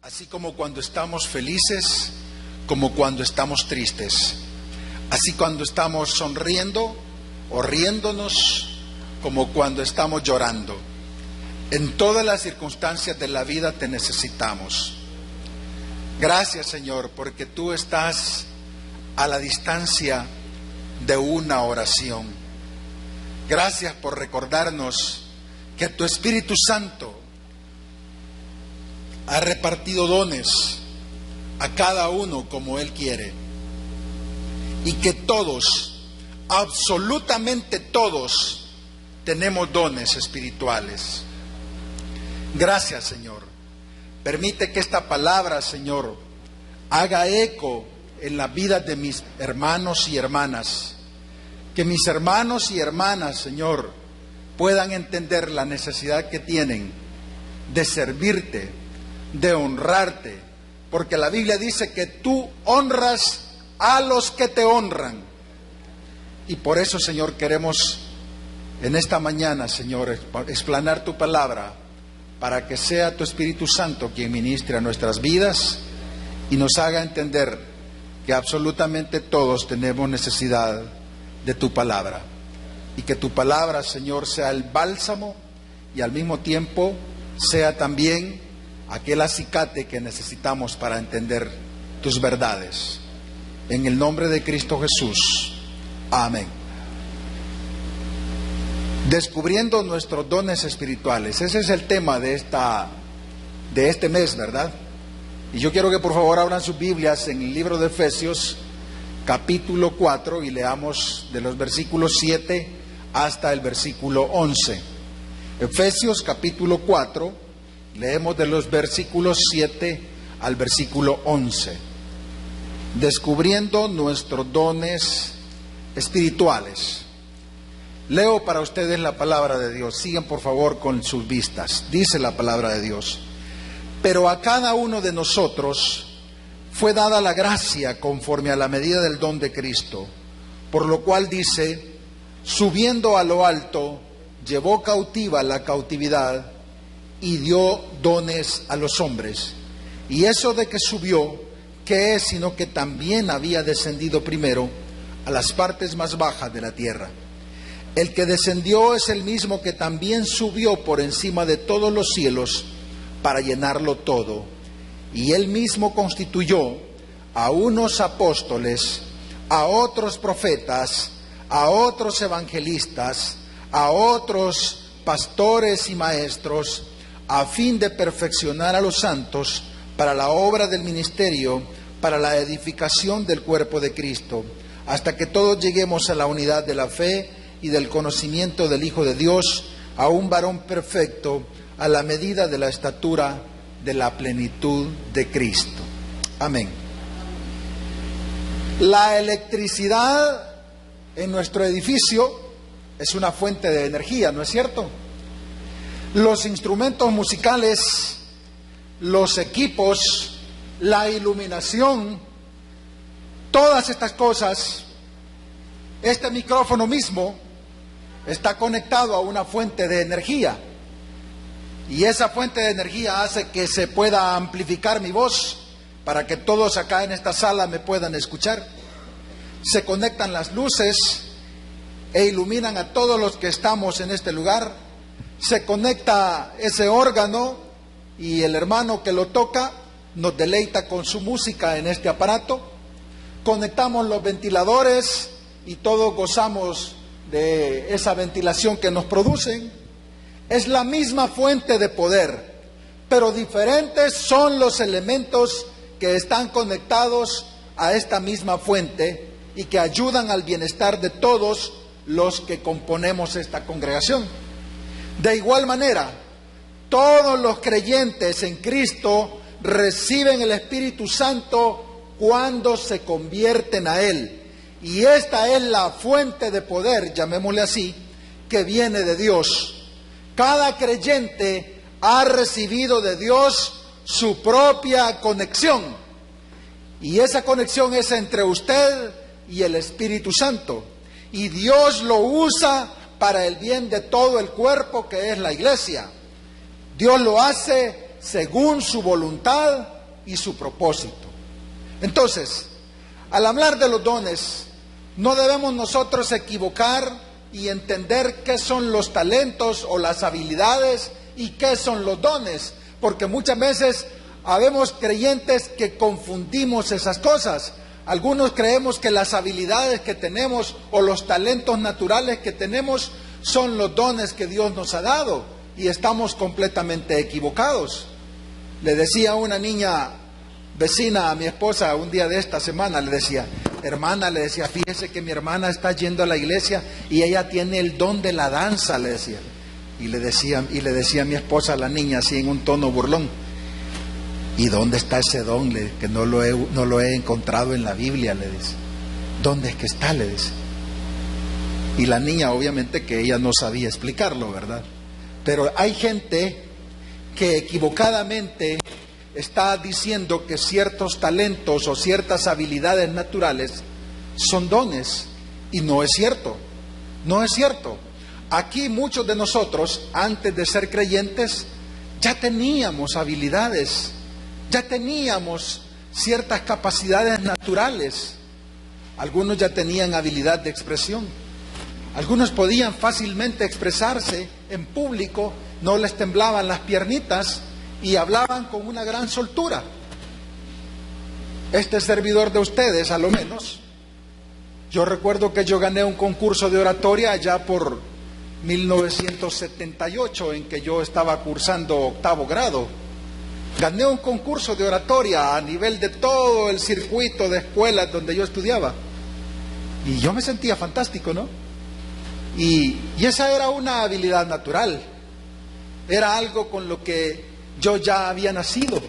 Así como cuando estamos felices, como cuando estamos tristes. Así cuando estamos sonriendo o riéndonos, como cuando estamos llorando. En todas las circunstancias de la vida te necesitamos. Gracias, Señor, porque tú estás a la distancia de una oración. Gracias por recordarnos que tu Espíritu Santo ha repartido dones a cada uno como Él quiere, y que todos, absolutamente todos, tenemos dones espirituales. Gracias, Señor. Permite que esta palabra, Señor, haga eco en la vida de mis hermanos y hermanas. Que mis hermanos y hermanas, Señor, puedan entender la necesidad que tienen de servirte, de honrarte, porque la Biblia dice que tú honras a los que te honran. Y por eso, Señor, queremos en esta mañana, Señor, explanar tu palabra, para que sea tu Espíritu Santo quien ministre a nuestras vidas y nos haga entender que absolutamente todos tenemos necesidad de tu palabra, y que tu palabra, Señor, sea el bálsamo y al mismo tiempo sea también aquel acicate que necesitamos para entender tus verdades. En el nombre de Cristo Jesús. Amén. Descubriendo nuestros dones espirituales. Ese es el tema de este mes, ¿verdad? Y yo quiero que por favor abran sus Biblias en el libro de Efesios, capítulo 4, y leamos de los versículos 7 hasta el versículo 11. Efesios capítulo 4. Leemos de los versículos 7 al versículo 11. Descubriendo nuestros dones espirituales. Leo para ustedes la palabra de Dios. Sigan por favor con sus vistas. Dice la palabra de Dios: pero a cada uno de nosotros fue dada la gracia conforme a la medida del don de Cristo. Por lo cual dice: subiendo a lo alto, llevó cautiva la cautividad y dio dones a los hombres. Y eso de que subió, ¿qué es sino que también había descendido primero a las partes más bajas de la tierra? El que descendió es el mismo que también subió por encima de todos los cielos para llenarlo todo. Y él mismo constituyó a unos apóstoles, a otros profetas, a otros evangelistas, a otros pastores y maestros, a fin de perfeccionar a los santos para la obra del ministerio, para la edificación del cuerpo de Cristo, hasta que todos lleguemos a la unidad de la fe y del conocimiento del Hijo de Dios, a un varón perfecto, a la medida de la estatura de la plenitud de Cristo. Amén. La electricidad en nuestro edificio es una fuente de energía, ¿no es cierto? Los instrumentos musicales, los equipos, la iluminación, todas estas cosas, este micrófono mismo está conectado a una fuente de energía, y esa fuente de energía hace que se pueda amplificar mi voz para que todos acá en esta sala me puedan escuchar. Se conectan las luces e iluminan a todos los que estamos en este lugar. Se conecta ese órgano y el hermano que lo toca nos deleita con su música en este aparato. Conectamos los ventiladores y todos gozamos de esa ventilación que nos producen. Es la misma fuente de poder, pero diferentes son los elementos que están conectados a esta misma fuente y que ayudan al bienestar de todos los que componemos esta congregación. De igual manera, todos los creyentes en Cristo reciben el Espíritu Santo cuando se convierten a Él. Y esta es la fuente de poder, llamémosle así, que viene de Dios. Cada creyente ha recibido de Dios su propia conexión. Y esa conexión es entre usted y el Espíritu Santo. Y Dios lo usa para el bien de todo el cuerpo que es la iglesia. Dios lo hace según su voluntad y su propósito. Entonces, al hablar de los dones, no debemos nosotros equivocar y entender qué son los talentos o las habilidades y qué son los dones, porque muchas veces habemos creyentes que confundimos esas cosas. Algunos creemos que las habilidades que tenemos o los talentos naturales que tenemos son los dones que Dios nos ha dado, y estamos completamente equivocados. Le decía a una niña vecina a mi esposa un día de esta semana, le decía, hermana, le decía, fíjese que mi hermana está yendo a la iglesia y ella tiene el don de la danza, le decía. Y le decía a mi esposa, a la niña, así en un tono burlón, ¿y dónde está ese don? Que no lo he encontrado en la Biblia, le dice. ¿Dónde es que está? Le dice. Y la niña, obviamente que ella no sabía explicarlo, ¿verdad? Pero hay gente que equivocadamente está diciendo que ciertos talentos o ciertas habilidades naturales son dones, y no es cierto. No es cierto. Aquí muchos de nosotros, antes de ser creyentes, ya teníamos habilidades, ya teníamos ciertas capacidades naturales. Algunos ya tenían habilidad de expresión. Algunos podían fácilmente expresarse en público, no les temblaban las piernitas y hablaban con una gran soltura. Este servidor de ustedes, a lo menos, yo recuerdo que yo gané un concurso de oratoria allá por 1978, en que yo estaba cursando 8º grado. Gané un concurso de oratoria a nivel de todo el circuito de escuelas donde yo estudiaba. Y yo me sentía fantástico, ¿no? Y esa era una habilidad natural. Era algo con lo que yo ya había nacido.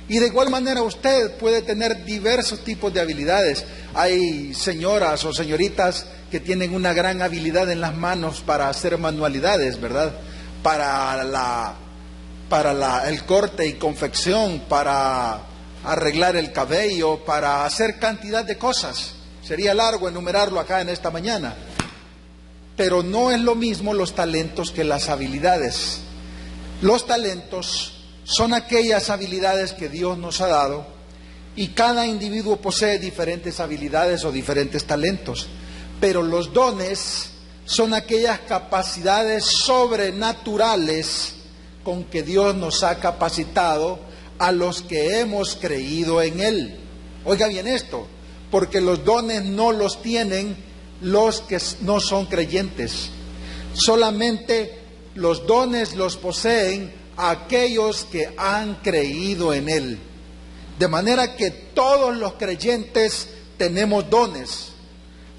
Y de igual manera usted puede tener diversos tipos de habilidades. Hay señoras o señoritas que tienen una gran habilidad en las manos para hacer manualidades, ¿verdad? Para el corte y confección, para arreglar el cabello, para hacer cantidad de cosas. Sería largo enumerarlo acá en esta mañana. Pero no es lo mismo los talentos que las habilidades. Los talentos son aquellas habilidades que Dios nos ha dado, y cada individuo posee diferentes habilidades o diferentes talentos. Pero los dones son aquellas capacidades sobrenaturales con que Dios nos ha capacitado a los que hemos creído en Él. Oiga bien esto, porque los dones no los tienen los que no son creyentes. Solamente los dones los poseen aquellos que han creído en Él. De manera que todos los creyentes tenemos dones.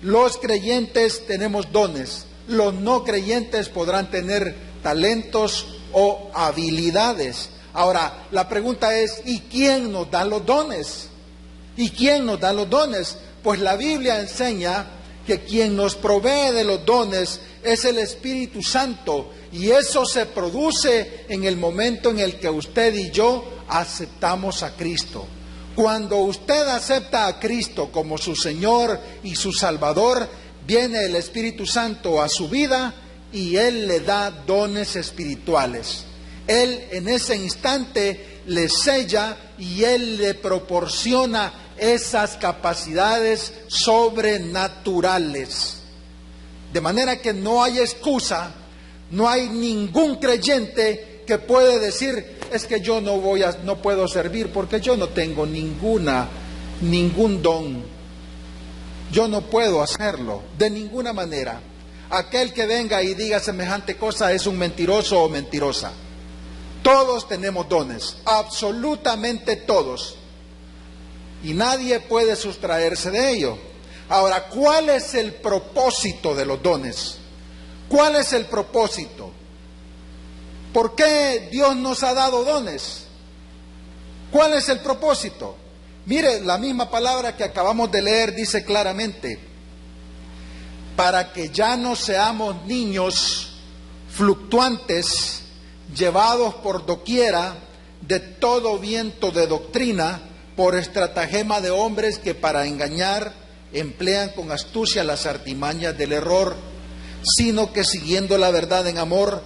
Los creyentes tenemos dones. Los no creyentes podrán tener talentos o habilidades. Ahora, la pregunta es, ¿y quién nos da los dones? ¿Y quién nos da los dones? Pues la Biblia enseña que quien nos provee de los dones es el Espíritu Santo, y eso se produce en el momento en el que usted y yo aceptamos a Cristo. Cuando usted acepta a Cristo como su Señor y su Salvador, viene el Espíritu Santo a su vida y Él le da dones espirituales. Él en ese instante le sella y Él le proporciona esas capacidades sobrenaturales. De manera que no hay excusa, no hay ningún creyente que puede decir, es que yo no puedo servir porque yo no tengo ningún don. Yo no puedo hacerlo de ninguna manera. Aquel que venga y diga semejante cosa es un mentiroso o mentirosa. Todos tenemos dones, absolutamente todos. Y nadie puede sustraerse de ello. Ahora, ¿cuál es el propósito de los dones? ¿Cuál es el propósito? ¿Por qué Dios nos ha dado dones? ¿Cuál es el propósito? Mire, la misma palabra que acabamos de leer dice claramente, para que ya no seamos niños fluctuantes, llevados por doquiera de todo viento de doctrina, por estratagema de hombres que para engañar emplean con astucia las artimañas del error, sino que siguiendo la verdad en amor,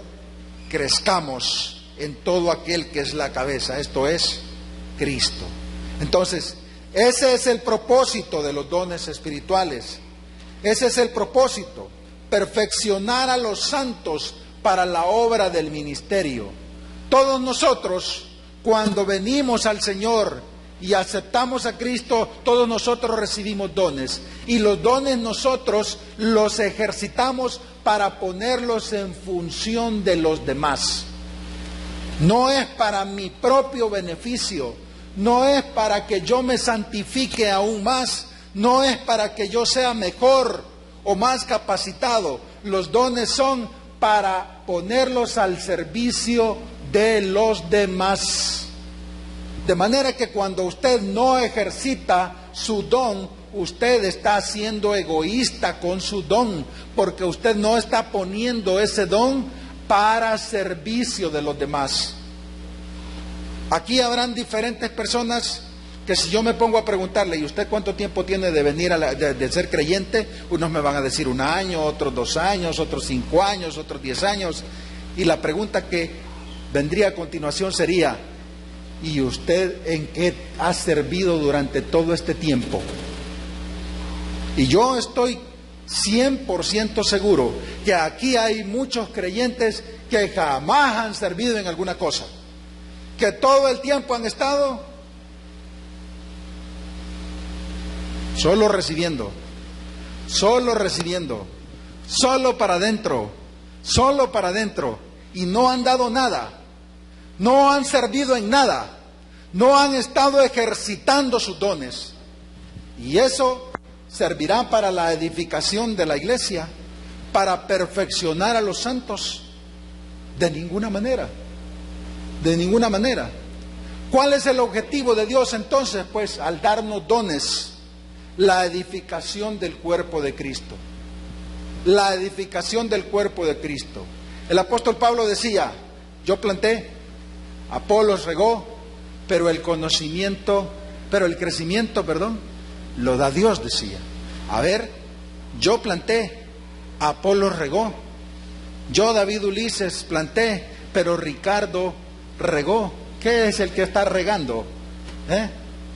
crezcamos en todo aquel que es la cabeza, esto es Cristo. Entonces, ese es el propósito de los dones espirituales. Ese es el propósito, perfeccionar a los santos para la obra del ministerio. Todos nosotros, cuando venimos al Señor y aceptamos a Cristo, todos nosotros recibimos dones. Y los dones nosotros los ejercitamos para ponerlos en función de los demás. No es para mi propio beneficio, no es para que yo me santifique aún más, no es para que yo sea mejor o más capacitado. Los dones son para ponerlos al servicio de los demás. De manera que cuando usted no ejercita su don, usted está siendo egoísta con su don, porque usted no está poniendo ese don para servicio de los demás. Aquí habrán diferentes personas que si yo me pongo a preguntarle, ¿y usted cuánto tiempo tiene de venir de ser creyente? Unos me van a decir 1 año, otros 2 años, otros 5 años, otros 10 años. Y la pregunta que vendría a continuación sería, ¿y usted en qué ha servido durante todo este tiempo? Y yo estoy 100% seguro que aquí hay muchos creyentes que jamás han servido en alguna cosa, que todo el tiempo han estado solo recibiendo, solo para adentro, y no han dado nada, no han servido en nada, no han estado ejercitando sus dones. Y eso servirá para la edificación de la iglesia, para perfeccionar a los santos. De ninguna manera. ¿Cuál es el objetivo de Dios entonces? Pues al darnos dones, la edificación del cuerpo de Cristo. La edificación del cuerpo de Cristo. El apóstol Pablo decía, yo planté, Apolos regó, pero el crecimiento, lo da Dios, decía. A ver, yo planté, Apolos regó, yo David Ulises planté, pero Ricardo regó. ¿Qué es el que está regando?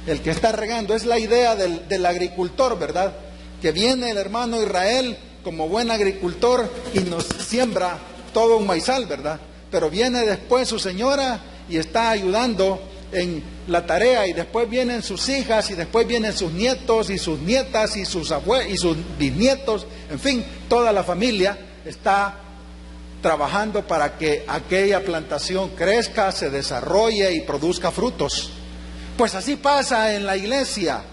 El que está regando es la idea del agricultor, ¿verdad? Que viene el hermano Israel como buen agricultor y nos siembra todo un maizal, ¿verdad? Pero viene después su señora y está ayudando en la tarea, y después vienen sus hijas, y después vienen sus nietos y sus nietas y sus abuelos y sus bisnietos, en fin, toda la familia está trabajando para que aquella plantación crezca, se desarrolle y produzca frutos. Pues así pasa en la iglesia.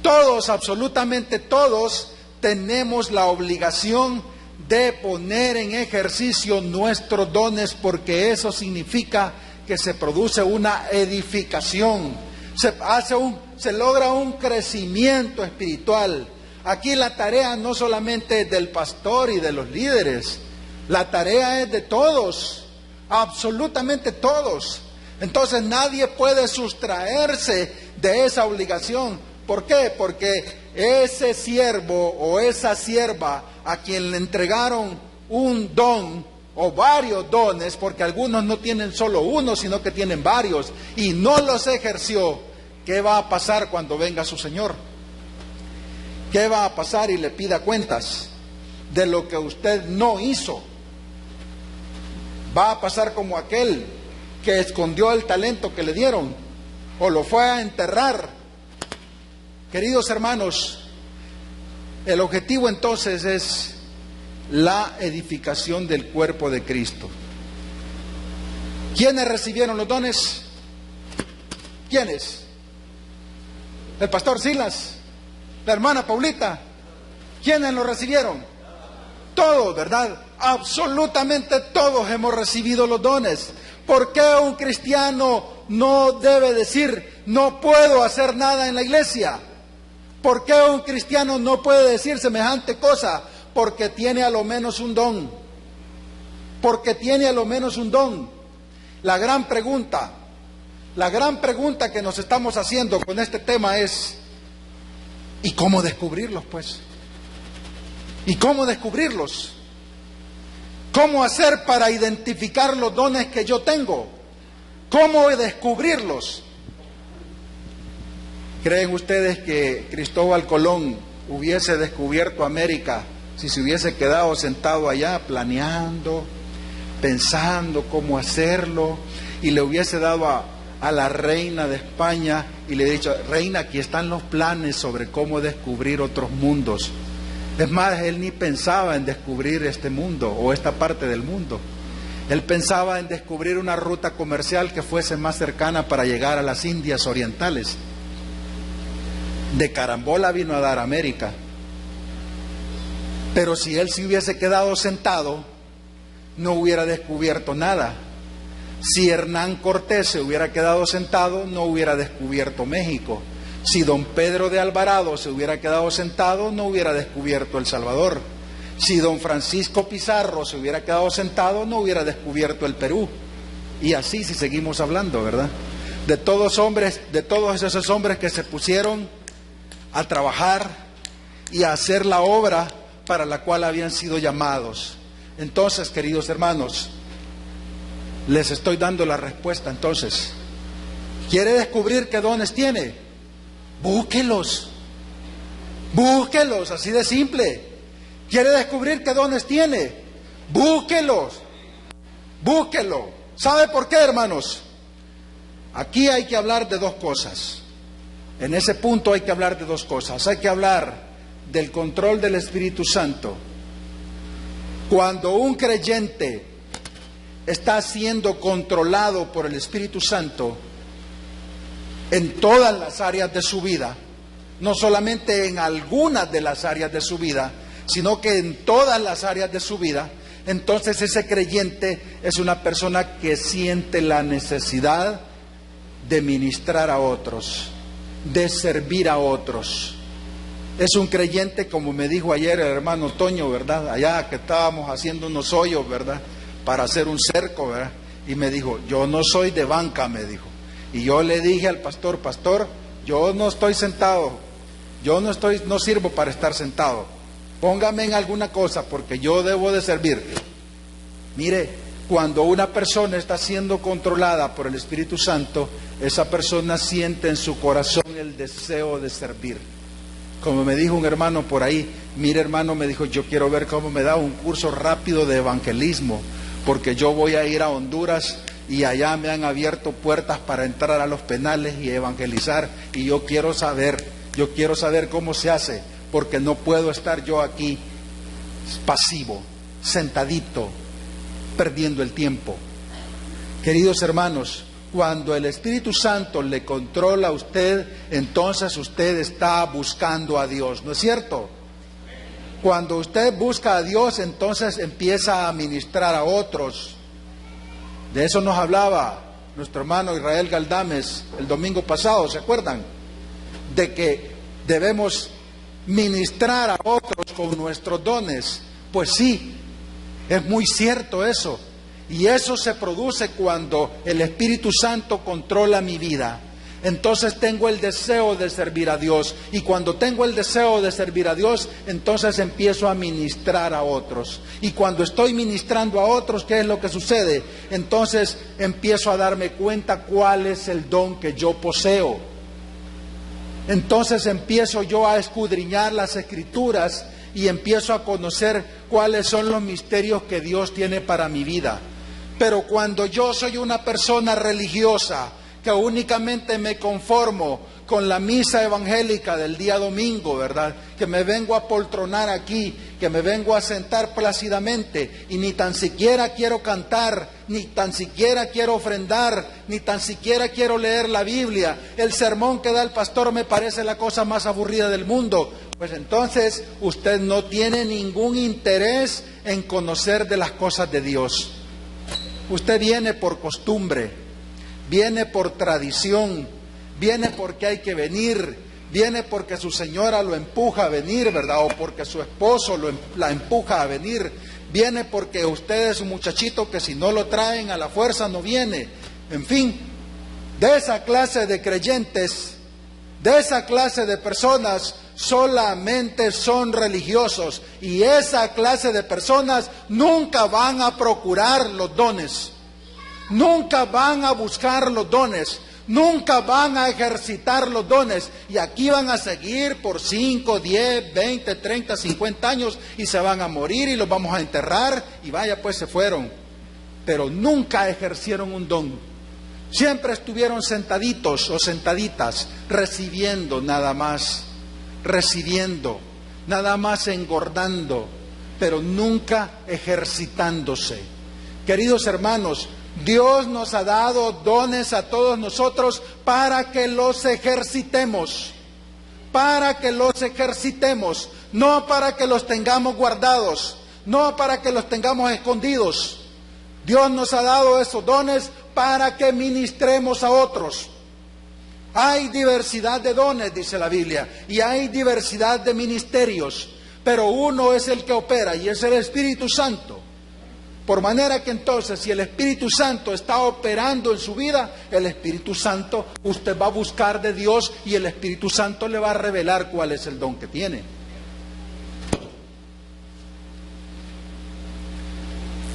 Todos, absolutamente todos, tenemos la obligación de poner en ejercicio nuestros dones, porque eso significa que se produce una edificación, se logra un crecimiento espiritual. Aquí la tarea no solamente es del pastor y de los líderes, la tarea es de todos, absolutamente todos. Entonces nadie puede sustraerse de esa obligación. ¿Por qué? Porque ese siervo o esa sierva a quien le entregaron un don o varios dones, porque algunos no tienen solo uno, sino que tienen varios, y no los ejerció, ¿qué va a pasar cuando venga su Señor? ¿Qué va a pasar y le pida cuentas de lo que usted no hizo? Va a pasar como aquel que escondió el talento que le dieron o lo fue a enterrar. Queridos hermanos, el objetivo entonces es la edificación del cuerpo de Cristo. ¿Quiénes recibieron los dones? ¿Quiénes? El pastor Silas, la hermana Paulita. ¿Quiénes lo recibieron? Todos, ¿verdad? Absolutamente todos hemos recibido los dones. ¿Por qué un cristiano no debe decir, no puedo hacer nada en la iglesia? ¿Por qué un cristiano no puede decir semejante cosa? Porque tiene a lo menos un don. Porque tiene a lo menos un don. La gran pregunta que nos estamos haciendo con este tema es, ¿Y cómo descubrirlos, pues? ¿Y cómo descubrirlos? ¿Cómo hacer para identificar los dones que yo tengo? ¿Cómo descubrirlos? ¿Creen ustedes que Cristóbal Colón hubiese descubierto América si se hubiese quedado sentado allá planeando, pensando cómo hacerlo, y le hubiese dado a la reina de España y le hubiese dicho: reina, aquí están los planes sobre cómo descubrir otros mundos? Es más, él ni pensaba en descubrir este mundo o esta parte del mundo. Él pensaba en descubrir una ruta comercial que fuese más cercana para llegar a las Indias Orientales. De carambola vino a dar América. Pero si él se hubiese quedado sentado, no hubiera descubierto nada. Si Hernán Cortés se hubiera quedado sentado, no hubiera descubierto México. Si don Pedro de Alvarado se hubiera quedado sentado, no hubiera descubierto El Salvador. Si don Francisco Pizarro se hubiera quedado sentado, no hubiera descubierto el Perú. Y así, si seguimos hablando, ¿verdad? De todos esos hombres que se pusieron a trabajar y a hacer la obra para la cual habían sido llamados. Entonces, queridos hermanos, les estoy dando la respuesta. Entonces, ¿quiere descubrir qué dones tiene? Búsquelos. Búsquelos, así de simple. ¿Quiere descubrir qué dones tiene? Búsquelos. Búsquelo. ¿Sabe por qué, hermanos? Aquí hay que hablar de dos cosas. En ese punto hay que hablar de dos cosas. Hay que hablar del control del Espíritu Santo. Cuando un creyente está siendo controlado por el Espíritu Santo en todas las áreas de su vida, no solamente en algunas de las áreas de su vida, sino que en todas las áreas de su vida, entonces ese creyente es una persona que siente la necesidad de ministrar a otros, de servir a otros. Es un creyente, como me dijo ayer el hermano Toño, ¿verdad? Allá que estábamos haciendo unos hoyos, ¿verdad? Para hacer un cerco, ¿verdad? Y me dijo: yo no soy de banca, me dijo. Y yo le dije al pastor: pastor, yo no estoy sentado, no sirvo para estar sentado. Póngame en alguna cosa porque yo debo de servir. Mire, cuando una persona está siendo controlada por el Espíritu Santo, esa persona siente en su corazón el deseo de servir. Como me dijo un hermano por ahí: mire, hermano, me dijo, yo quiero ver cómo me da un curso rápido de evangelismo, porque yo voy a ir a Honduras y allá me han abierto puertas para entrar a los penales y evangelizar, y yo quiero saber cómo se hace, porque no puedo estar yo aquí pasivo, sentadito, perdiendo el tiempo. Queridos hermanos, cuando el Espíritu Santo le controla a usted, entonces usted está buscando a Dios, ¿no es cierto? Cuando usted busca a Dios, entonces empieza a ministrar a otros. De eso nos hablaba nuestro hermano Israel Galdames el domingo pasado, ¿se acuerdan? De que debemos ministrar a otros con nuestros dones. Pues sí, es muy cierto eso. Y eso se produce cuando el Espíritu Santo controla mi vida. Entonces tengo el deseo de servir a Dios. Y cuando tengo el deseo de servir a Dios, entonces empiezo a ministrar a otros. Y cuando estoy ministrando a otros, ¿qué es lo que sucede? Entonces empiezo a darme cuenta cuál es el don que yo poseo. Entonces empiezo yo a escudriñar las Escrituras y empiezo a conocer cuáles son los misterios que Dios tiene para mi vida. Pero cuando yo soy una persona religiosa, que únicamente me conformo con la misa evangélica del día domingo, ¿verdad? Que me vengo a poltronar aquí, que me vengo a sentar plácidamente y ni tan siquiera quiero cantar, ni tan siquiera quiero ofrendar, ni tan siquiera quiero leer la Biblia. El sermón que da el pastor me parece la cosa más aburrida del mundo. Pues entonces usted no tiene ningún interés en conocer de las cosas de Dios. Usted viene por costumbre, viene por tradición, viene porque hay que venir, viene porque su señora lo empuja a venir, ¿verdad? O porque su esposo la empuja a venir, viene porque usted es un muchachito que si no lo traen a la fuerza no viene. En fin, de esa clase de creyentes, de esa clase de personas solamente son religiosos, y esa clase de personas nunca van a procurar los dones, nunca van a buscar los dones, nunca van a ejercitar los dones, y aquí van a seguir por 5, 10, 20, 30, 50 años y se van a morir y los vamos a enterrar y vaya pues se fueron, pero nunca ejercieron un don. Siempre estuvieron sentaditos o sentaditas, recibiendo nada más, engordando, pero nunca ejercitándose. Queridos hermanos, Dios nos ha dado dones a todos nosotros para que los ejercitemos, no para que los tengamos guardados, no para que los tengamos escondidos. Dios nos ha dado esos dones para que ministremos a otros. Hay diversidad de dones, dice la Biblia, y hay diversidad de ministerios, pero uno es el que opera y es el Espíritu Santo. Por manera que entonces, si el Espíritu Santo está operando en su vida, el Espíritu Santo, usted va a buscar de Dios y el Espíritu Santo le va a revelar cuál es el don que tiene.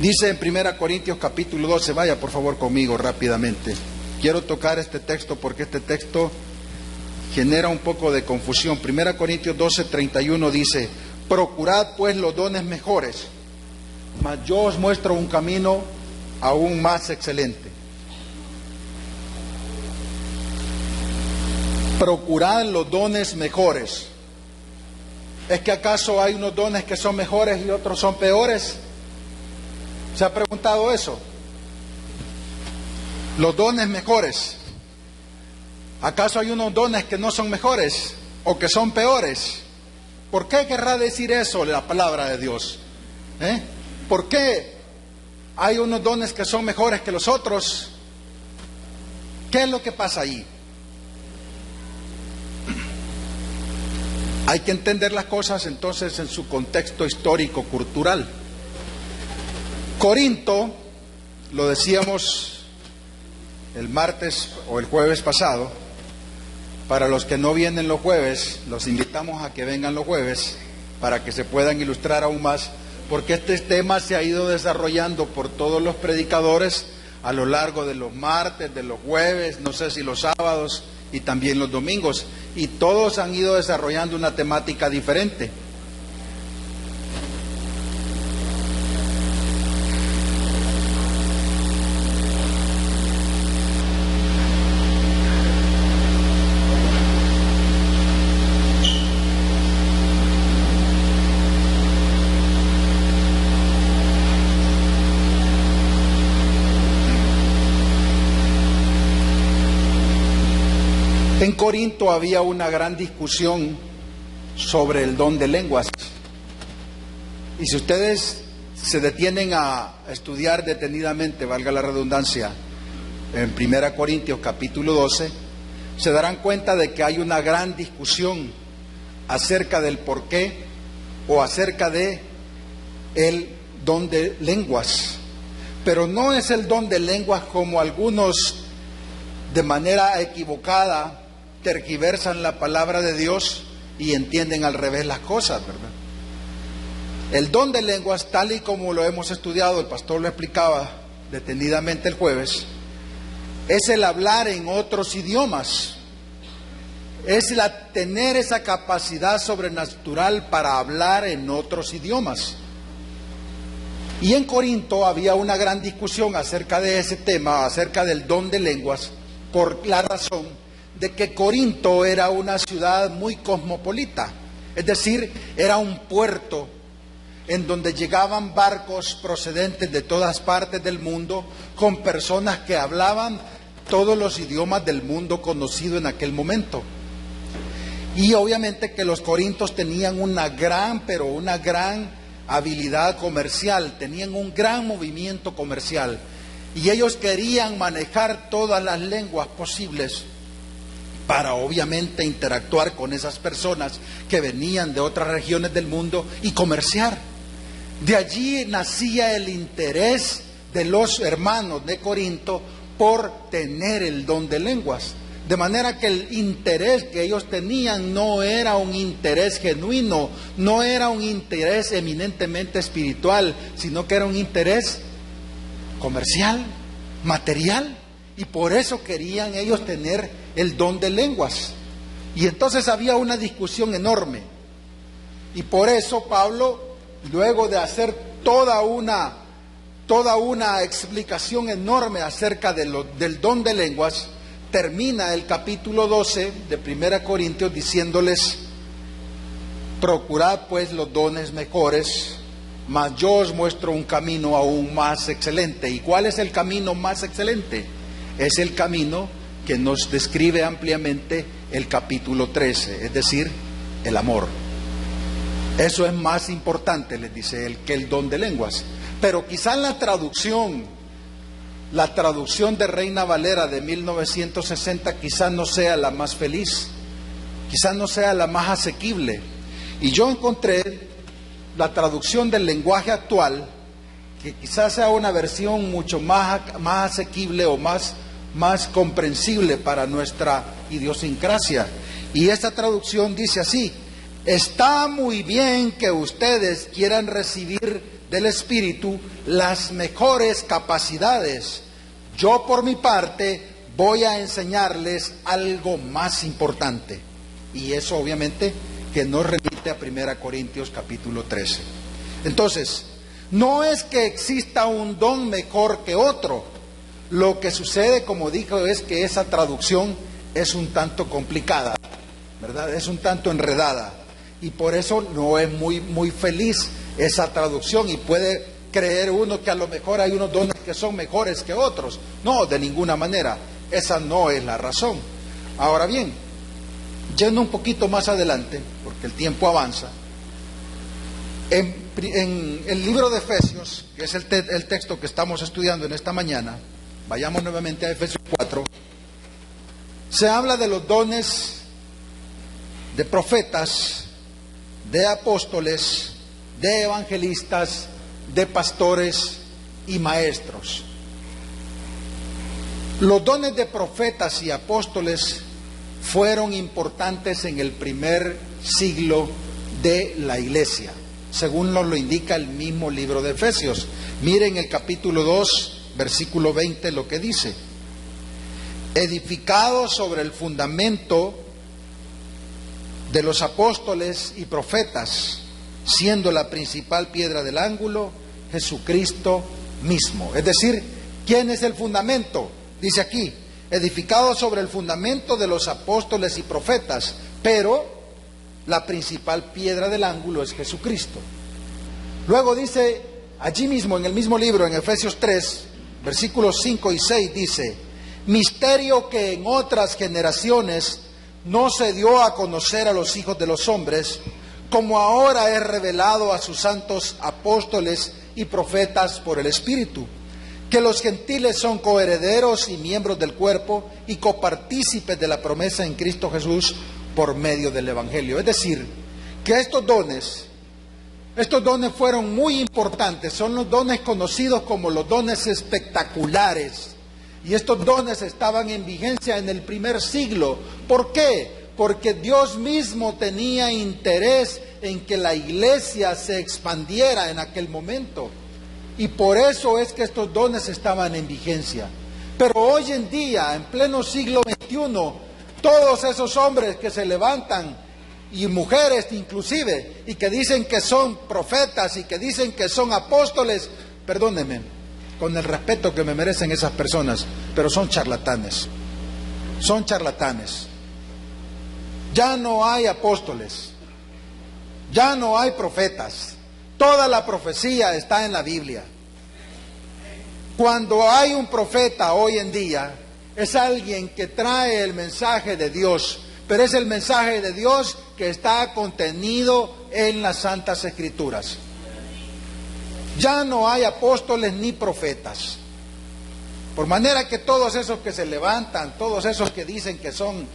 Dice en 1 Corintios capítulo 12, vaya por favor conmigo rápidamente. Quiero tocar este texto porque este texto genera un poco de confusión. 1 Corintios 12, 31 dice: procurad pues los dones mejores, mas yo os muestro un camino aún más excelente. Procurad los dones mejores. ¿Es que acaso hay unos dones que son mejores y otros son peores? ¿Se ha preguntado eso? Los dones mejores. ¿Acaso hay unos dones que no son mejores o que son peores? ¿Por qué querrá decir eso la palabra de Dios? ¿Por qué hay unos dones que son mejores que los otros? ¿Qué es lo que pasa ahí? Hay que entender las cosas entonces en su contexto histórico-cultural. Corinto, lo decíamos el martes o el jueves pasado, para los que no vienen los jueves, los invitamos a que vengan los jueves para que se puedan ilustrar aún más, porque este tema se ha ido desarrollando por todos los predicadores a lo largo de los martes, de los jueves, no sé si los sábados y también los domingos, y todos han ido desarrollando una temática diferente. En Corinto había una gran discusión sobre el don de lenguas. Y si ustedes se detienen a estudiar detenidamente, valga la redundancia, en 1 Corintios capítulo 12, se darán cuenta de que hay una gran discusión acerca del porqué o acerca de el don de lenguas. Pero no es el don de lenguas como algunos de manera equivocada tergiversan la palabra de Dios y entienden al revés las cosas, ¿verdad? El don de lenguas, tal y como lo hemos estudiado, el pastor lo explicaba detenidamente el jueves, es el hablar en otros idiomas, es tener esa capacidad sobrenatural para hablar en otros idiomas. Y en Corinto había una gran discusión acerca de ese tema, acerca del don de lenguas, por la razón de que Corinto era una ciudad muy cosmopolita, es decir, era un puerto en donde llegaban barcos procedentes de todas partes del mundo con personas que hablaban todos los idiomas del mundo conocido en aquel momento. Y obviamente que los corintios tenían una gran habilidad comercial, tenían un gran movimiento comercial y ellos querían manejar todas las lenguas posibles para obviamente interactuar con esas personas que venían de otras regiones del mundo y comerciar. De allí nacía el interés de los hermanos de Corinto por tener el don de lenguas. De manera que el interés que ellos tenían no era un interés genuino, no era un interés eminentemente espiritual, sino que era un interés comercial, material, y por eso querían ellos tener el don de lenguas. Y entonces había una discusión enorme. Y por eso Pablo, luego de hacer toda una explicación enorme acerca del don de lenguas, termina el capítulo 12 de 1 Corintios diciéndoles: procurad pues los dones mejores, mas yo os muestro un camino aún más excelente. ¿Y cuál es el camino más excelente? Es el camino que nos describe ampliamente el capítulo 13, es decir, el amor. Eso es más importante, les dice él, que el don de lenguas. Pero quizás la traducción de Reina Valera de 1960 quizás no sea la más feliz, quizás no sea la más asequible. Y yo encontré la traducción del lenguaje actual, que quizás sea una versión mucho más asequible o más comprensible para nuestra idiosincrasia. Y esta traducción dice así: está muy bien que ustedes quieran recibir del Espíritu las mejores capacidades. Yo por mi parte voy a enseñarles algo más importante. Y eso obviamente que nos remite a 1 Corintios capítulo 13. Entonces, no es que exista un don mejor que otro. Lo que sucede, como dijo, es que esa traducción es un tanto complicada, ¿verdad? Es un tanto enredada. Y por eso no es muy feliz esa traducción, y puede creer uno que a lo mejor hay unos dones que son mejores que otros. No, de ninguna manera. Esa no es la razón. Ahora bien, yendo un poquito más adelante, porque el tiempo avanza, en el libro de Efesios, que es el texto que estamos estudiando en esta mañana, vayamos nuevamente a Efesios 4, se habla de los dones de profetas, de apóstoles, de evangelistas, de pastores y maestros. Los dones de profetas y apóstoles fueron importantes en el primer siglo de la iglesia, según nos lo indica el mismo libro de Efesios. Miren el capítulo 2, versículo 20, lo que dice: edificado sobre el fundamento de los apóstoles y profetas, siendo la principal piedra del ángulo Jesucristo mismo. Es decir, ¿quién es el fundamento? Dice aquí, edificado sobre el fundamento de los apóstoles y profetas, pero la principal piedra del ángulo es Jesucristo. Luego dice, allí mismo en el mismo libro, en Efesios 3, versículos 5 y 6, dice: misterio que en otras generaciones no se dio a conocer a los hijos de los hombres, como ahora es revelado a sus santos apóstoles y profetas por el Espíritu, que los gentiles son coherederos y miembros del cuerpo y copartícipes de la promesa en Cristo Jesús por medio del Evangelio. Es decir, que estos dones fueron muy importantes, son los dones conocidos como los dones espectaculares. Y estos dones estaban en vigencia en el primer siglo. ¿Por qué? Porque Dios mismo tenía interés en que la iglesia se expandiera en aquel momento. Y por eso es que estos dones estaban en vigencia. Pero hoy en día, en pleno siglo XXI, todos esos hombres que se levantan, y mujeres inclusive, y que dicen que son profetas y que dicen que son apóstoles, perdónenme, con el respeto que me merecen esas personas, pero son charlatanes. Son charlatanes. Ya no hay apóstoles, ya no hay profetas. Toda la profecía está en la Biblia. Cuando hay un profeta hoy en día, es alguien que trae el mensaje de Dios, pero es el mensaje de Dios que está contenido en las Santas Escrituras. Ya no hay apóstoles ni profetas. Por manera que todos esos que se levantan, todos esos que dicen que son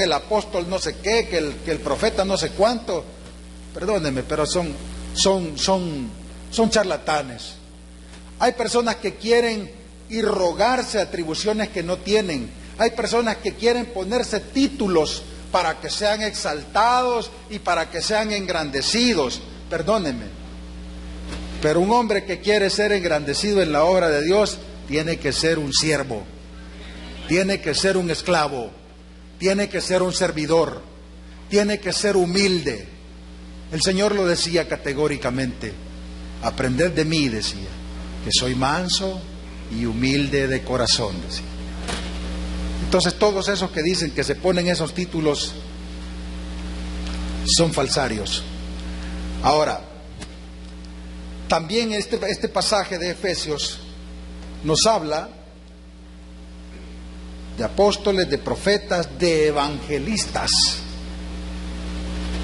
el apóstol no sé qué, que el profeta no sé cuánto, perdónenme, pero son charlatanes. Hay personas que quieren irrogarse atribuciones que no tienen. Hay personas que quieren ponerse títulos para que sean exaltados y para que sean engrandecidos. Perdónenme, pero un hombre que quiere ser engrandecido en la obra de Dios tiene que ser un siervo, tiene que ser un esclavo, tiene que ser un servidor, tiene que ser humilde. El Señor lo decía categóricamente: aprended de mí, decía, que soy manso y humilde de corazón, decía. Entonces todos esos que dicen que se ponen esos títulos son falsarios. Ahora, también este pasaje de Efesios nos habla de apóstoles, de profetas, de evangelistas.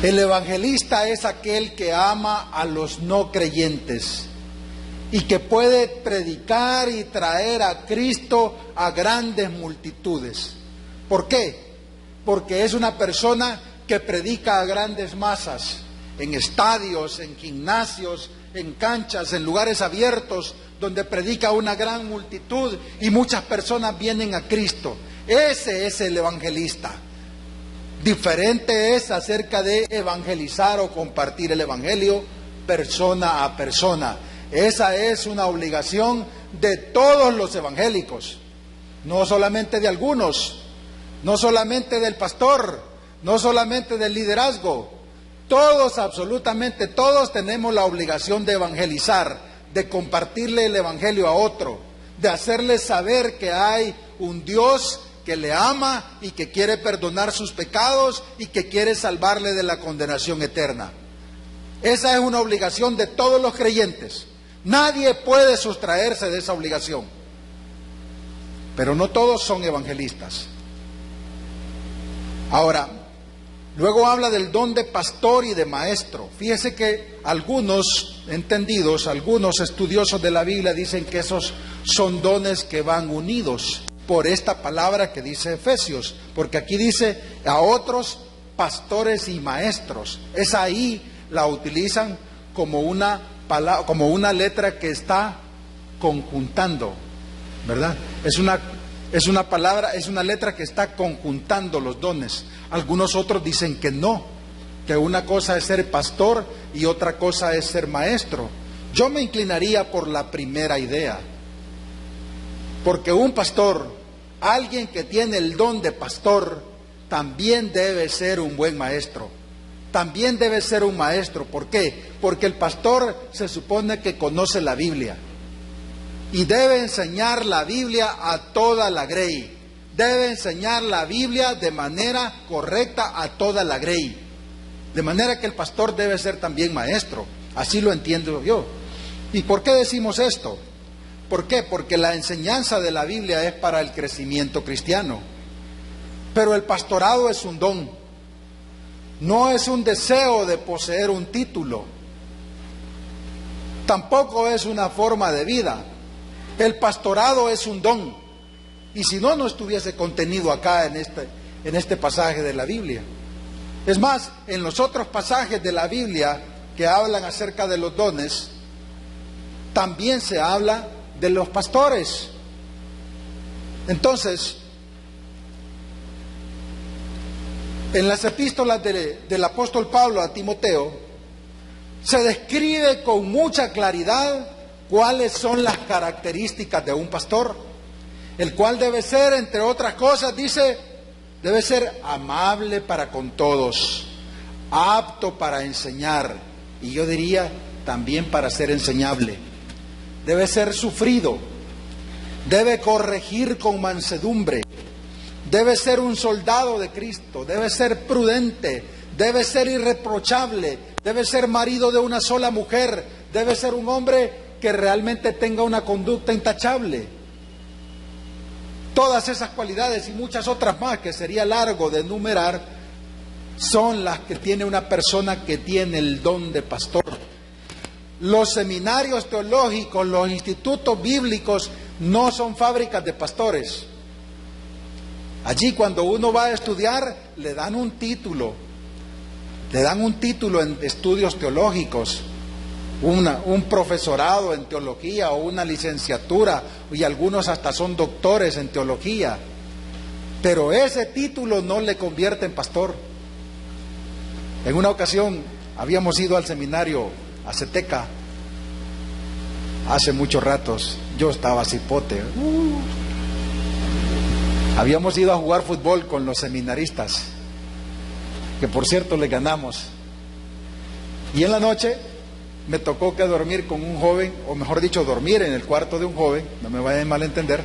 El evangelista es aquel que ama a los no creyentes y que puede predicar y traer a Cristo a grandes multitudes. ¿Por qué? Porque es una persona que predica a grandes masas, en estadios, en gimnasios, en canchas, en lugares abiertos, donde predica a una gran multitud y muchas personas vienen a Cristo. Ese es el evangelista. Diferente es acerca de evangelizar o compartir el evangelio persona a persona. Esa es una obligación de todos los evangélicos, no solamente de algunos, no solamente del pastor, no solamente del liderazgo. Todos, absolutamente todos, tenemos la obligación de evangelizar, de compartirle el evangelio a otro, de hacerle saber que hay un Dios que le ama y que quiere perdonar sus pecados y que quiere salvarle de la condenación eterna. Esa es una obligación de todos los creyentes. Nadie puede sustraerse de esa obligación. Pero no todos son evangelistas. Ahora, luego habla del don de pastor y de maestro. Fíjese que algunos entendidos, algunos estudiosos de la Biblia dicen que esos son dones que van unidos por esta palabra que dice Efesios, porque aquí dice a otros pastores y maestros. Esa ahí la utilizan como una palabra, como una letra que está conjuntando, ¿verdad? Es una palabra, es una letra que está conjuntando los dones. Algunos otros dicen que no, que una cosa es ser pastor y otra cosa es ser maestro. Yo me inclinaría por la primera idea, porque un pastor, alguien que tiene el don de pastor, también debe ser un buen maestro. También debe ser un maestro. ¿Por qué? Porque el pastor se supone que conoce la Biblia y debe enseñar la Biblia a toda la grey. Debe enseñar la Biblia de manera correcta a toda la grey. De manera que el pastor debe ser también maestro. Así lo entiendo yo. ¿Y por qué decimos esto? ¿Por qué? Porque la enseñanza de la Biblia es para el crecimiento cristiano. Pero el pastorado es un don. No es un deseo de poseer un título. Tampoco es una forma de vida. El pastorado es un don. Y si no, no estuviese contenido acá en este pasaje de la Biblia. Es más, en los otros pasajes de la Biblia que hablan acerca de los dones, también se habla de los pastores. Entonces, en las epístolas del apóstol Pablo a Timoteo, se describe con mucha claridad cuáles son las características de un pastor, el cual debe ser, entre otras cosas, dice, debe ser amable para con todos, apto para enseñar, y yo diría también para ser enseñable. Debe ser sufrido, debe corregir con mansedumbre, debe ser un soldado de Cristo, debe ser prudente, debe ser irreprochable, debe ser marido de una sola mujer, debe ser un hombre que realmente tenga una conducta intachable. Todas esas cualidades y muchas otras más que sería largo de enumerar son las que tiene una persona que tiene el don de pastor. Los seminarios teológicos, los institutos bíblicos no son fábricas de pastores. Allí cuando uno va a estudiar le dan un título en estudios teológicos, un profesorado en teología o una licenciatura, y algunos hasta son doctores en teología. pero ese título no le convierte en pastor. En una ocasión habíamos ido al seminario a Ceteca, hace muchos ratos, yo estaba cipote. Habíamos ido a jugar fútbol con los seminaristas, que por cierto les ganamos. Y en la noche me tocó que dormir con un joven, o mejor dicho, dormir en el cuarto de un joven, no me vayan a malentender,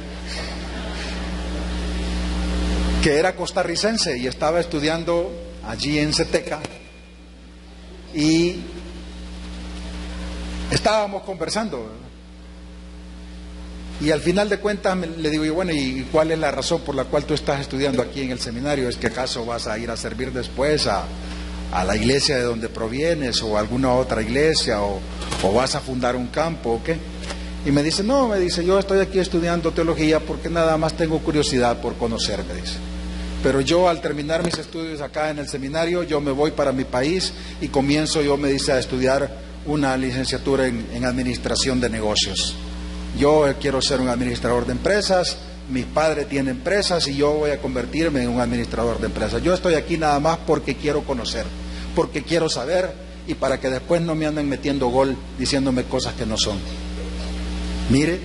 que era costarricense y estaba estudiando allí en Ceteca. Y estábamos conversando. Y al final de cuentas le digo, bueno, ¿y cuál es la razón por la cual tú estás estudiando aquí en el seminario? ¿Es que acaso vas a ir a servir después a la iglesia de donde provienes o a alguna otra iglesia o vas a fundar un campo o qué? Y me dice, no, yo estoy aquí estudiando teología porque nada más tengo curiosidad por conocer, me dice. Pero yo al terminar mis estudios acá en el seminario, yo me voy para mi país y comienzo, me dice, a estudiar una licenciatura en administración de negocios. Yo quiero ser un administrador de empresas, mi padre tiene empresas y yo voy a convertirme en un administrador de empresas. Yo estoy aquí nada más porque quiero conocer, porque quiero saber y para que después no me anden metiendo gol diciéndome cosas que no son. Mire,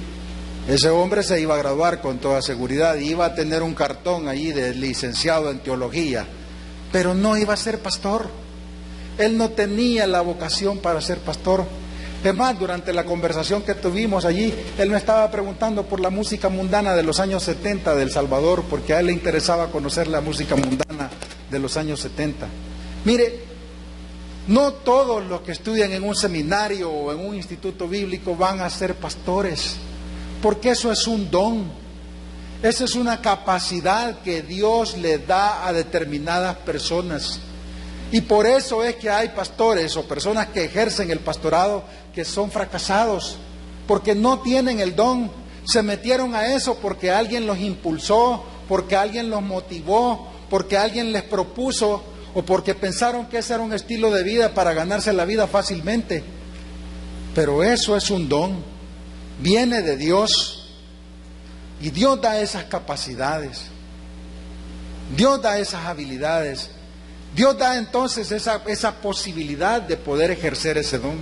ese hombre se iba a graduar con toda seguridad y iba a tener un cartón ahí de licenciado en teología, pero no iba a ser pastor. Él no tenía la vocación para ser pastor. Es más, durante la conversación que tuvimos allí, él me estaba preguntando por la música mundana de los años 70 de El Salvador, porque a él le interesaba conocer la música mundana de los años 70. Mire, no todos los que estudian en un seminario o en un instituto bíblico van a ser pastores, porque eso es un don, eso es una capacidad que Dios le da a determinadas personas. Y por eso es que hay pastores o personas que ejercen el pastorado que son fracasados, porque no tienen el don, se metieron a eso porque alguien los impulsó, porque alguien los motivó, porque alguien les propuso, o porque pensaron que ese era un estilo de vida para ganarse la vida fácilmente. Pero eso es un don, viene de Dios, y Dios da esas capacidades, Dios da esas habilidades. Dios da entonces esa posibilidad de poder ejercer ese don.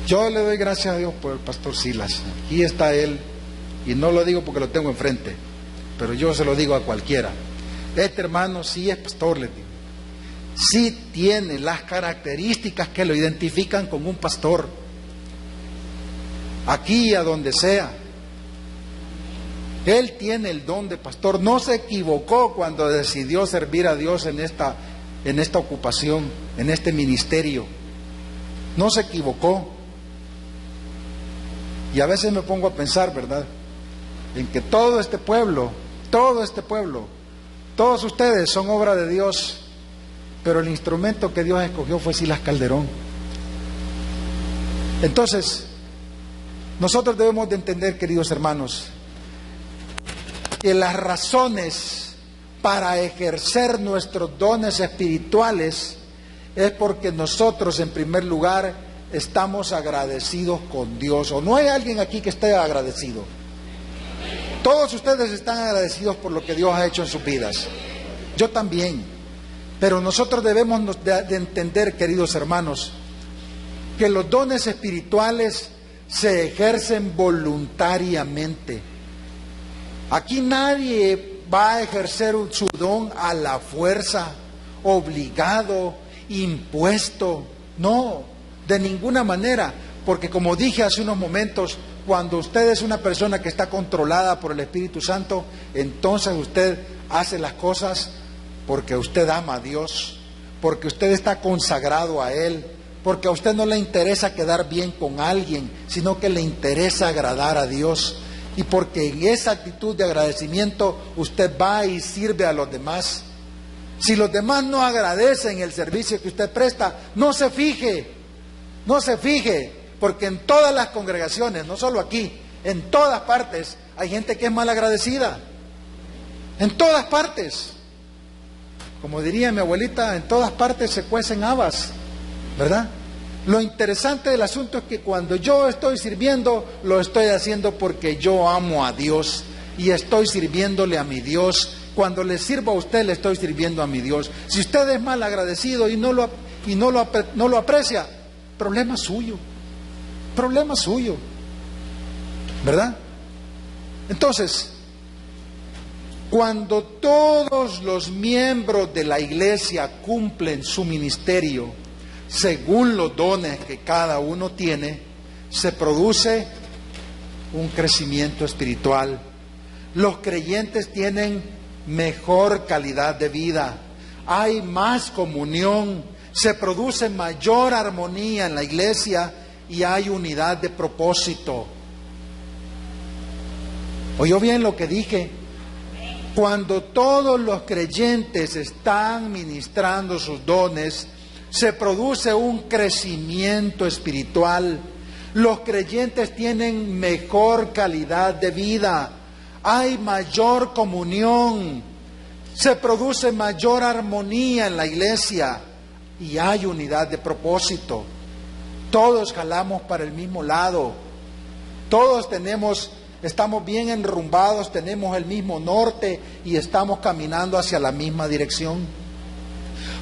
Yo le doy gracias a Dios por el pastor Silas. Aquí está él, y no lo digo porque lo tengo enfrente, pero yo se lo digo a cualquiera. Este hermano sí es pastor, le digo. Sí tiene las características que lo identifican con un pastor. Aquí y a donde sea. Él tiene el don de pastor, no se equivocó cuando decidió servir a Dios en esta ocupación, en este ministerio. No se equivocó. Y a veces me pongo a pensar, ¿verdad?, en que todo este pueblo, todos ustedes son obra de Dios, pero el instrumento que Dios escogió fue Silas Calderón. Entonces, nosotros debemos de entender, queridos hermanos, que las razones para ejercer nuestros dones espirituales es porque nosotros en primer lugar estamos agradecidos con Dios. ¿O no hay alguien aquí que esté agradecido? Todos ustedes están agradecidos por lo que Dios ha hecho en sus vidas. Yo también. Pero nosotros debemos de entender, queridos hermanos, que los dones espirituales se ejercen voluntariamente. Aquí nadie va a ejercer su don a la fuerza, obligado, impuesto. No, de ninguna manera, porque como dije hace unos momentos, cuando usted es una persona que está controlada por el Espíritu Santo, entonces usted hace las cosas porque usted ama a Dios, porque usted está consagrado a Él, porque a usted no le interesa quedar bien con alguien, sino que le interesa agradar a Dios. Y porque en esa actitud de agradecimiento usted va y sirve a los demás. Si los demás no agradecen el servicio que usted presta, no se fije, porque en todas las congregaciones, no solo aquí, en todas partes hay gente que es mal agradecida. En todas partes. Como diría mi abuelita, en todas partes se cuecen habas, ¿verdad? Lo interesante del asunto es que cuando yo estoy sirviendo, lo estoy haciendo porque yo amo a Dios y estoy sirviéndole a mi Dios. Cuando le sirvo a usted, le estoy sirviendo a mi Dios. Si usted es mal agradecido y no lo aprecia, problema suyo, ¿verdad? Entonces, cuando todos los miembros de la iglesia cumplen su ministerio según los dones que cada uno tiene, se produce un crecimiento espiritual. Los creyentes tienen mejor calidad de vida, hay más comunión, se produce mayor armonía en la iglesia y hay unidad de propósito. ¿Oyó bien lo que dije? Cuando todos los creyentes están ministrando sus dones, se produce un crecimiento espiritual. Los creyentes tienen mejor calidad de vida, hay mayor comunión, se produce mayor armonía en la iglesia y hay unidad de propósito. Todos jalamos para el mismo lado, todos estamos bien enrumbados, tenemos el mismo norte y estamos caminando hacia la misma dirección.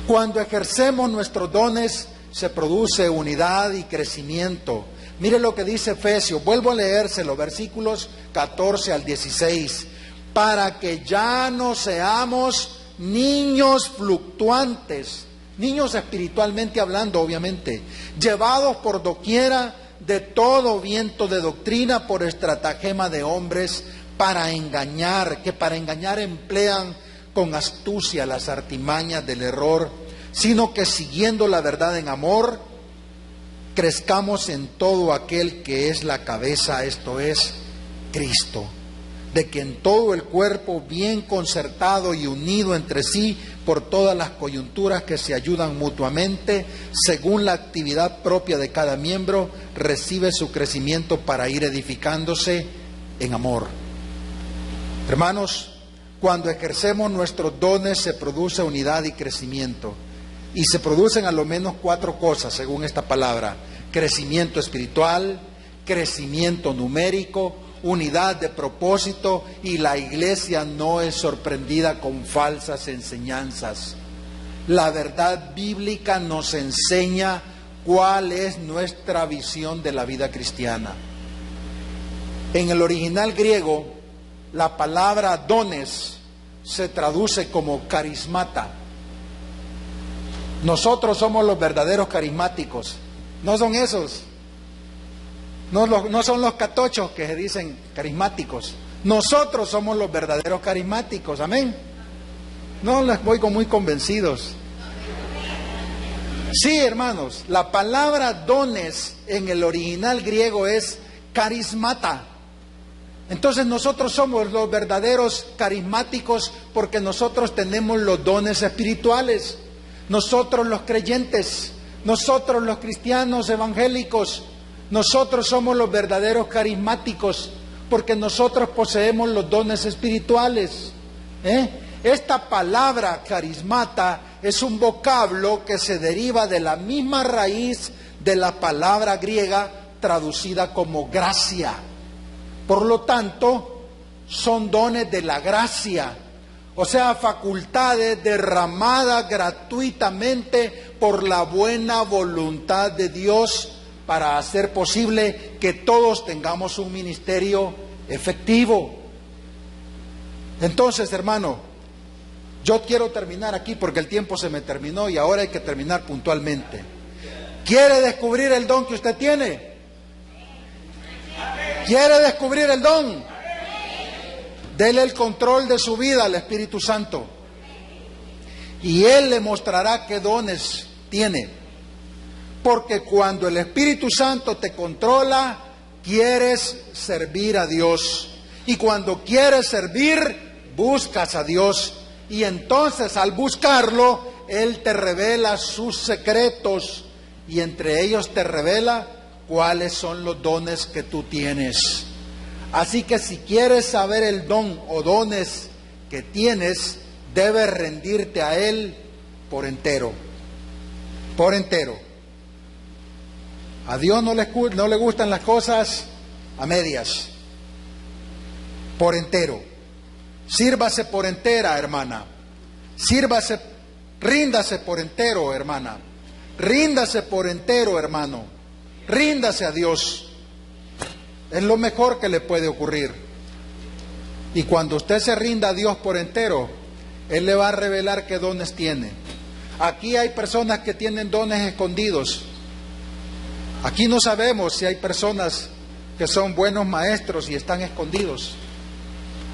Cuando ejercemos nuestros dones, se produce unidad y crecimiento. Mire lo que dice Efesios, vuelvo a leérselo, versículos 14 al 16. Para que ya no seamos niños fluctuantes, niños espiritualmente hablando, obviamente, llevados por doquiera de todo viento de doctrina por estratagema de hombres para engañar, que para engañar emplean con astucia las artimañas del error, sino que siguiendo la verdad en amor, crezcamos en todo aquel que es la cabeza, esto es, Cristo, de que en todo el cuerpo, bien concertado y unido entre sí por todas las coyunturas que se ayudan mutuamente, según la actividad propia de cada miembro, recibe su crecimiento para ir edificándose en amor. Hermanos, cuando ejercemos nuestros dones se produce unidad y crecimiento. Y se producen a lo menos 4 cosas según esta palabra: crecimiento espiritual, crecimiento numérico, unidad de propósito, y la iglesia no es sorprendida con falsas enseñanzas. La verdad bíblica nos enseña cuál es nuestra visión de la vida cristiana. En el original griego, la palabra dones se traduce como carismata. Nosotros somos los verdaderos carismáticos, no son esos. No son los catochos que se dicen carismáticos. Nosotros somos los verdaderos carismáticos, amén. No les voy muy convencidos. Sí, hermanos, la palabra dones en el original griego es carismata. Entonces nosotros somos los verdaderos carismáticos porque nosotros tenemos los dones espirituales. Nosotros los creyentes, nosotros los cristianos evangélicos, nosotros somos los verdaderos carismáticos porque nosotros poseemos los dones espirituales. Esta palabra carismata es un vocablo que se deriva de la misma raíz de la palabra griega traducida como gracia. Por lo tanto, son dones de la gracia, o sea, facultades derramadas gratuitamente por la buena voluntad de Dios para hacer posible que todos tengamos un ministerio efectivo. Entonces, hermano, yo quiero terminar aquí porque el tiempo se me terminó y ahora hay que terminar puntualmente. ¿Quiere descubrir el don que usted tiene? ¿Quiere descubrir el don? Dele el control de su vida al Espíritu Santo y Él le mostrará qué dones tiene. Porque cuando el Espíritu Santo te controla, quieres servir a Dios. Y cuando quieres servir, buscas a Dios. Y entonces al buscarlo, Él te revela sus secretos. Y entre ellos te revela cuáles son los dones que tú tienes. Así que si quieres saber el don o dones que tienes, debes rendirte a Él por entero. Por entero. A Dios no le gustan las cosas a medias. por entero. Sírvase por entera, hermana. Sírvase, ríndase por entero, hermana. Ríndase por entero, hermano. Ríndase a Dios. Es lo mejor que le puede ocurrir. Y cuando usted se rinda a Dios por entero, Él le va a revelar qué dones tiene. Aquí hay personas que tienen dones escondidos. Aquí no sabemos si hay personas que son buenos maestros y están escondidos.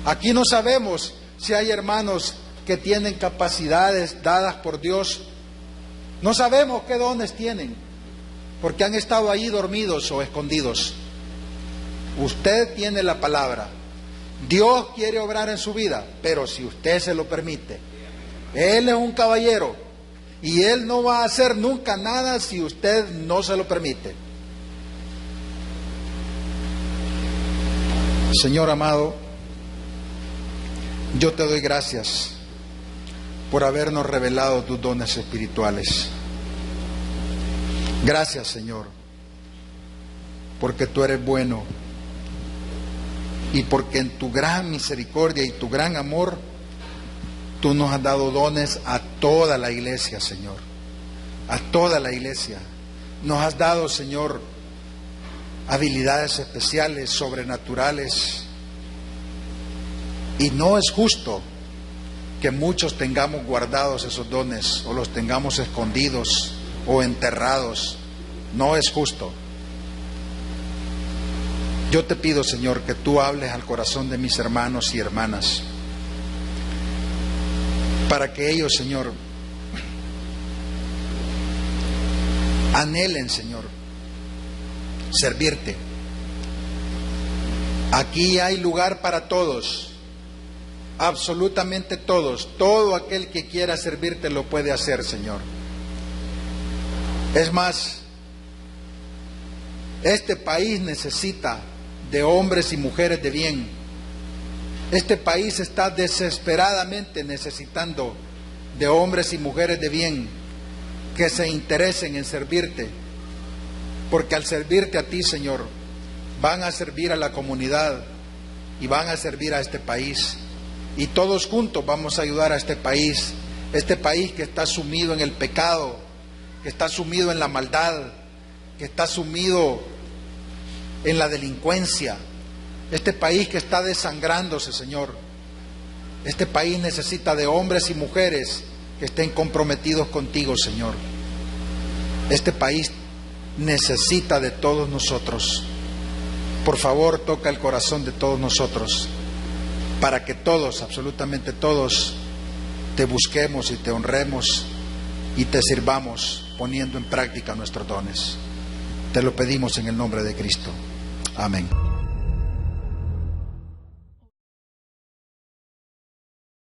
Aquí no sabemos si hay hermanos que tienen capacidades dadas por Dios. No sabemos qué dones tienen, porque han estado ahí dormidos o escondidos. Usted tiene la palabra. Dios quiere obrar en su vida, pero si usted se lo permite. Él es un caballero y Él no va a hacer nunca nada si usted no se lo permite. Señor amado, yo te doy gracias por habernos revelado tus dones espirituales. Gracias, Señor, porque tú eres bueno y porque en tu gran misericordia y tu gran amor tú nos has dado dones a toda la iglesia, Señor, a toda la iglesia. Nos has dado, Señor, habilidades especiales, sobrenaturales, y no es justo que muchos tengamos guardados esos dones o los tengamos escondidos o enterrados. No es justo. Yo te pido, Señor, que tú hables al corazón de mis hermanos y hermanas, para que ellos, Señor, anhelen, Señor, servirte. Aquí hay lugar para todos, absolutamente todos. Todo aquel que quiera servirte lo puede hacer, Señor. Es más, este país necesita de hombres y mujeres de bien. Este país está desesperadamente necesitando de hombres y mujeres de bien que se interesen en servirte, porque al servirte a ti, Señor, van a servir a la comunidad y van a servir a este país, y todos juntos vamos a ayudar a este país que está sumido en el pecado, que está sumido en la maldad, que está sumido en la delincuencia, este país que está desangrándose, Señor. Este país necesita de hombres y mujeres que estén comprometidos contigo, Señor. Este país necesita de todos nosotros. Por favor, toca el corazón de todos nosotros, para que todos, absolutamente todos, te busquemos y te honremos y te sirvamos poniendo en práctica nuestros dones. Te lo pedimos en el nombre de Cristo. Amén.